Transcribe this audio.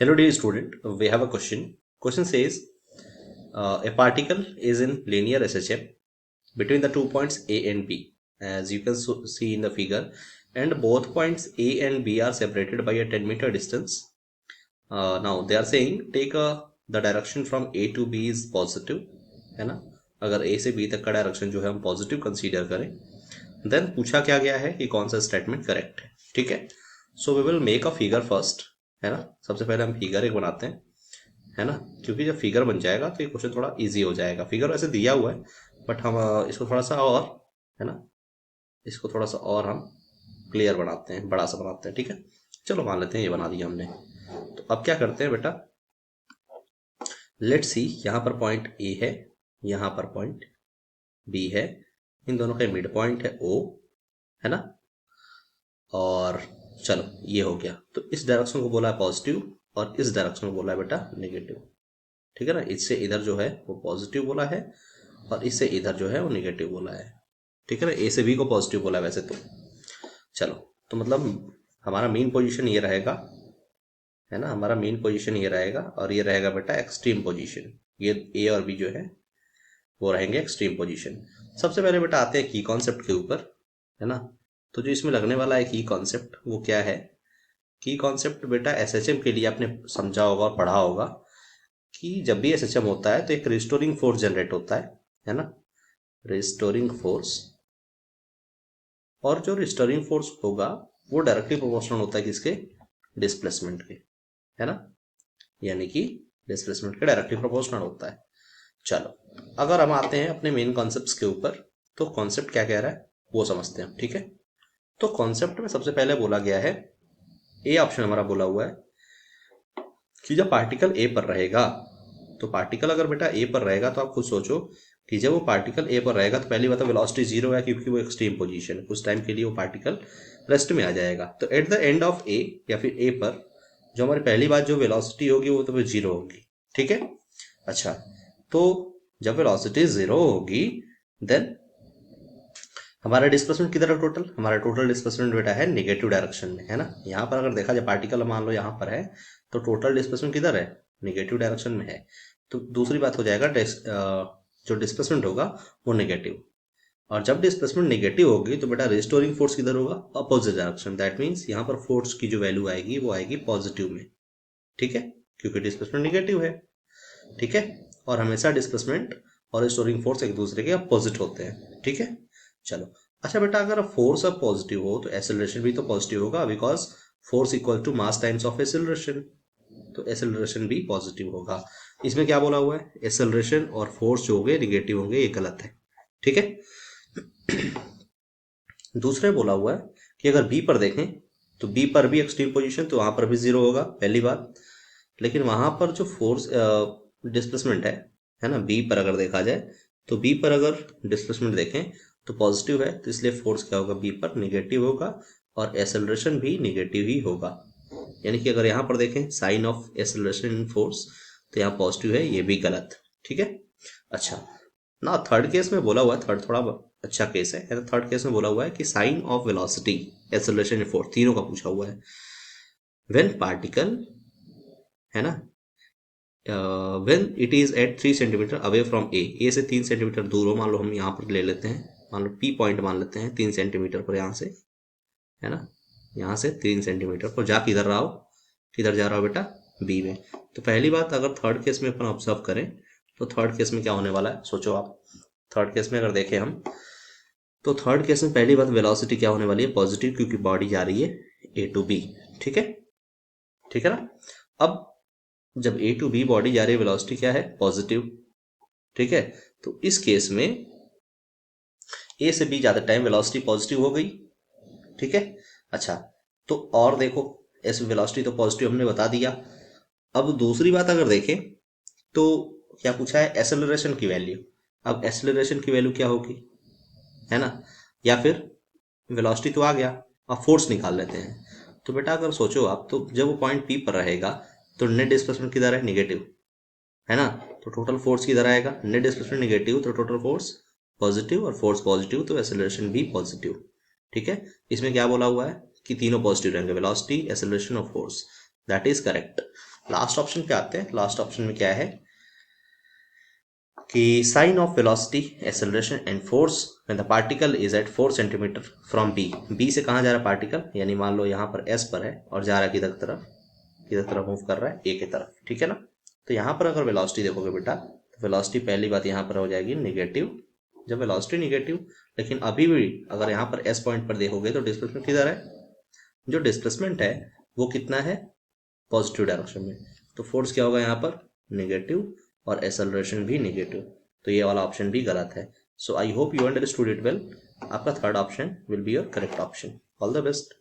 Hello dear student, we have a question. Question says a particle is in linear SHM between the 2 points A and B, as you can see in the figure, and both points A and B are separated by a 10-meter distance. Now they are saying take the direction from A to B is positive, है ना. अगर A से B तक का direction जो है हम positive consider करें, देन पूछा क्या गया है कि कौन सा स्टेटमेंट करेक्ट है. ठीक है, so we will make a figure first, है ना. सबसे पहले हम फिगर एक बनाते हैं, है ना, क्योंकि जब फिगर बन जाएगा तो ये क्वेश्चन थोड़ा इजी हो जाएगा. फिगर वैसे दिया हुआ है बट हम इसको थोड़ा सा और, है ना, इसको थोड़ा सा और हम क्लियर बनाते हैं, बड़ा सा बनाते हैं. ठीक है, चलो मान लेते हैं ये बना दिया हमने. तो अब क्या करते हैं बेटा, लेट्स सी, यहाँ पर पॉइंट ए है, यहाँ पर पॉइंट बी है, इन दोनों का मिड पॉइंट है ओ, है ना. और चलो ये हो गया. तो इस डायरेक्शन को बोला है पॉजिटिव और इस डायरेक्शन को बोला है बेटा नेगेटिव. ठीक है ना, इससे इधर जो है वो पॉजिटिव बोला है और इससे इधर जो है वो नेगेटिव बोला है. ठीक है ना, ए से बी को पॉजिटिव बोला है वैसे तो. चलो, तो मतलब हमारा मेन पोजीशन ये रहेगा, है ना, हमारा मेन पोजीशन ये रहेगा और ये रहेगा बेटा एक्सट्रीम पोजीशन. ये ए और बी जो है वो रहेंगे एक्सट्रीम पोजीशन. सबसे पहले बेटा आते हैं की कॉन्सेप्ट के ऊपर, है ना. तो जो इसमें लगने वाला है की कॉन्सेप्ट वो क्या है. की कॉन्सेप्ट बेटा एसएचएम के लिए आपने समझा होगा और पढ़ा होगा कि जब भी एसएचएम होता है तो एक रिस्टोरिंग फोर्स जनरेट होता है ना, रिस्टोरिंग फोर्स. और जो रिस्टोरिंग फोर्स होगा वो डायरेक्टली प्रोपोर्शनल होता है किसके, डिस्प्लेसमेंट के, है ना, यानी कि डिस्प्लेसमेंट के डायरेक्टली प्रोपोर्शनल होता है. चलो अगर हम आते हैं अपने मेन कॉन्सेप्ट्स के ऊपर, तो कॉन्सेप्ट क्या कह रहा है वो समझते हैं. ठीक है, तो कॉन्सेप्ट में सबसे पहले बोला गया है, ए ऑप्शन हमारा बोला हुआ है कि जब पार्टिकल ए पर रहेगा, तो पार्टिकल अगर बेटा ए पर रहेगा तो आप खुद सोचो कि जब वो पार्टिकल ए पर रहेगा तो पहली बात तो वेलोसिटी जीरो है, क्योंकि वो एक्सट्रीम पोजीशन, कुछ टाइम के लिए वो पार्टिकल रेस्ट में आ जाएगा. तो एट द एंड ऑफ ए या फिर ए पर जो हमारी पहली बात जो वेलोसिटी होगी वो तो फिर जीरो होगी. ठीक है, अच्छा, तो जब वेलोसिटी जीरो होगी देन हमारा डिस्प्लेसमेंट किधर है, टोटल हमारा टोटल डिस्प्लेसमेंट बेटा है नेगेटिव डायरेक्शन में, है ना. यहाँ पर अगर देखा जाए पार्टिकल मान लो यहाँ पर है तो टोटल डिस्प्लेसमेंट किधर है, नेगेटिव डायरेक्शन में है. तो दूसरी बात हो जाएगा जो डिस्प्लेसमेंट होगा वो नेगेटिव. और जब डिस्प्लेसमेंट नेगेटिव होगी तो बेटा रिस्टोरिंग फोर्स किधर होगा, अपोजिट डायरेक्शन. दैट मीन्स यहाँ पर फोर्स की जो वैल्यू आएगी वो आएगी पॉजिटिव में. ठीक है, क्योंकि डिस्प्लेसमेंट नेगेटिव है. ठीक है, और हमेशा डिस्प्लेसमेंट और रिस्टोरिंग फोर्स एक दूसरे के अपोजिट होते हैं. ठीक है, चलो. अच्छा बेटा, अगर फोर्स अब पॉजिटिव हो तो एक्सेलरेशन भी तो पॉजिटिव होगा, because force equal to mass times of acceleration, तो एक्सेलरेशन भी पॉजिटिव होगा. इसमें क्या बोला हुआ है, एक्सेलरेशन और फोर्स जो होंगे निगेटिव होंगे, ये गलत है. ठीक है, दूसरे बोला हुआ है कि अगर बी पर देखें तो बी पर भी एक्सट्रीम पोजीशन, तो वहां पर भी जीरो होगा पहली बात. लेकिन वहां पर जो फोर्स डिस्प्लेसमेंट है ना, बी पर अगर देखा जाए तो बी पर अगर डिस्प्लेसमेंट देखें तो पॉजिटिव है, तो इसलिए फोर्स क्या होगा, बी पर निगेटिव होगा और एक्सेलरेशन भी निगेटिव ही होगा. यानी कि अगर यहाँ पर देखें sign of acceleration in force तो यहाँ पॉजिटिव है, ये भी गलत. ठीक है, अच्छा ना. थर्ड केस में बोला हुआ है, थर्ड थोड़ा अच्छा केस है. थर्ड केस में बोला हुआ है कि sign of velocity, acceleration in force, तीनों का पूछा हुआ है. व्हेन पार्टिकल, है ना, when it is at 3 centimetre away from A से 3 सेंटीमीटर दूर हो, मान लो हम यहाँ पर ले लेते हैं, मान लो पी पॉइंट मान लेते हैं 3 सेंटीमीटर पर यहाँ से, है ना, यहाँ से 3 सेंटीमीटर पर जा किधर रहा हो, किधर जा रहा हो बेटा, बी में. तो पहली बात अगर थर्ड केस में अपन ऑब्जर्व करें तो थर्ड केस में क्या होने वाला है, सोचो आप. थर्ड केस में अगर देखें हम तो थर्ड केस में पहली बात वेलोसिटी क्या होने वाली है, पॉजिटिव, क्योंकि बॉडी जा रही है ए टू बी. ठीक है, ठीक है ना. अब जब ए टू बी बॉडी जा रही है, वेलोसिटी क्या है, पॉजिटिव. ठीक है, तो इस केस में ए से बी जाते टाइम वेलोसिटी पॉजिटिव हो गई. ठीक है, अच्छा, तो और देखो एस वेलोसिटी तो पॉजिटिव हमने बता दिया. अब दूसरी बात अगर देखें तो क्या पूछा है, एक्सेलरेशन की वैल्यू. अब एक्सेलरेशन की वैल्यू क्या होगी, है ना, या फिर वेलोसिटी तो आ गया, अब फोर्स निकाल लेते हैं. तो बेटा अगर सोचो आप, तो जब वो पॉइंट पी पर रहेगा तो नेट डिस्प्लेसमेंट किधर है, निगेटिव, है ना. तो टोटल फोर्स किधर आएगा, नेट डिस्प्लेसमेंट निगेटिव तो टोटल फोर्स पॉजिटिव, और फोर्स पॉजिटिव तो एक्सेलरेशन भी पॉजिटिव. ठीक है, इसमें क्या बोला हुआ है कि तीनों पॉजिटिव रहेंगे, वेलोसिटी, एक्सेलरेशन और force. That is correct. Last option पे आते हैं। लास्ट ऑप्शन में क्या है कि sign of velocity, acceleration and force when the particle is at 4 centimetre from B से कहाँ जा रहा है पार्टिकल, यानी मान लो यहाँ पर एस पर है और जा रहा है किधर तरफ मूव कर रहा है, ए की तरफ, ठीक है ना। तो यहाँ पर अगर वेलोसिटी देखोगे बेटा, तो वेलोसिटी पहली बात यहाँ पर हो जाएगी नेगेटिव। जब वेलोसिटी नेगेटिव, लेकिन अभी भी अगर यहाँ पर एस पॉइंट पर देखोगे तो डिस्प्लेसमेंट किधर है, जो डिस्प्लेसमेंट है वो कितना है, पॉजिटिव डायरेक्शन में। तो फोर्स क्या होगा यहाँ पर, नेगेटिव, और एक्सेलरेशन भी नेगेटिव। तो ये वाला ऑप्शन भी गलत है। So I hope you understood it well. आपका third option will be your correct option. All the best.